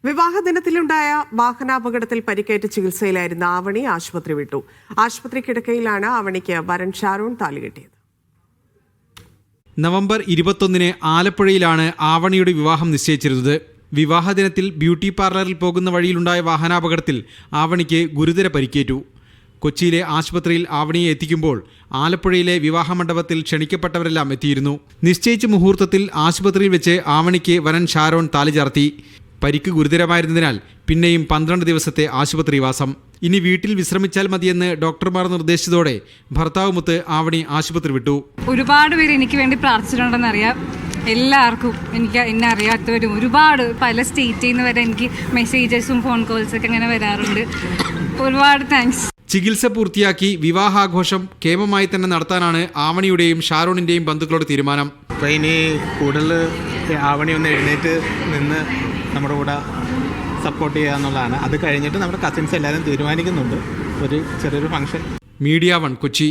വിവാഹ ദിനത്തിലുണ്ടായ വാഹനാപകടത്തിൽ പരിക്കേറ്റ് ചികിത്സയിലായിരുന്ന ആവണി ആശുപത്രി വിട്ടു. ആശുപത്രി കിടക്കയിലാണ് ആവണിക്ക് വരൻ ഷാരോൺ താലികെട്ടിയത്. നവംബർ 21-ന് ആലപ്പുഴയിലാണ് ആവണിയുടെ വിവാഹം നിശ്ചയിച്ചിരുന്നത്. വിവാഹ ദിനത്തിൽ ബ്യൂട്ടി പാർലറിൽ പോകുന്ന വഴിയിലുണ്ടായ വാഹനാപകടത്തിൽ ആവണിക്ക് ഗുരുതര പരിക്കേറ്റു. കൊച്ചിയിലെ ആശുപത്രിയിൽ ആവണിയെ എത്തിക്കുമ്പോൾ ആലപ്പുഴയിലെ വിവാഹ മണ്ഡപത്തിൽ ക്ഷണിക്കപ്പെട്ടവരെല്ലാം എത്തിയിരുന്നു. നിശ്ചയിച്ച മുഹൂർത്തത്തിൽ ആശുപത്രിയിൽ വെച്ച് ആവണിക്ക് വരൻ ഷാരോൺ താലി ചാർത്തി. പരിക്ക് ഗുരുതരമായിരുന്നതിനാൽ പിന്നെയും 12 ദിവസത്തെ ആശുപത്രിവാസം. ഇനി വീട്ടിൽ വിശ്രമിച്ചാൽ മതിയെന്ന് ഡോക്ടർമാർ നിർദ്ദേശിച്ചതോടെ ഭർത്താവുമൊത്ത് ആവണി ആശുപത്രി വിട്ടു. ഒരുപാട് പേര് എനിക്ക് വേണ്ടി പ്രാർത്ഥിച്ചിട്ടുണ്ടെന്നറിയാം. എല്ലാവർക്കും എന്നെ അറിയാത്തവരും ഒരുപാട് പല സ്റ്റേറ്റിൽ നിന്ന് വരെ എനിക്ക് മെസ്സേജസും ഫോൺ കോൾസൊക്കെ ഇങ്ങനെ വരാറുണ്ട്. ഒരുപാട് താങ്ക്സ്. ചികിത്സ പൂർത്തിയാക്കി വിവാഹാഘോഷം കേമമായി തന്നെ നടത്താനാണ് ആവണിയുടെയും ഷാരോണിന്റെയും ബന്ധുക്കളുടെ തീരുമാനം. അപ്പോൾ ഇനി കൂടുതൽ ആവണി ഒന്ന് എഴുന്നേറ്റ് നിന്ന് നമ്മുടെ കൂടെ സപ്പോർട്ട് ചെയ്യുക എന്നുള്ളതാണ്. അത് കഴിഞ്ഞിട്ട് നമ്മുടെ കസിൻസ് എല്ലാവരും തീരുമാനിക്കുന്നുണ്ട് ഒരു ചെറിയൊരു ഫംഗ്ഷൻ. മീഡിയ 1 കൊച്ചി.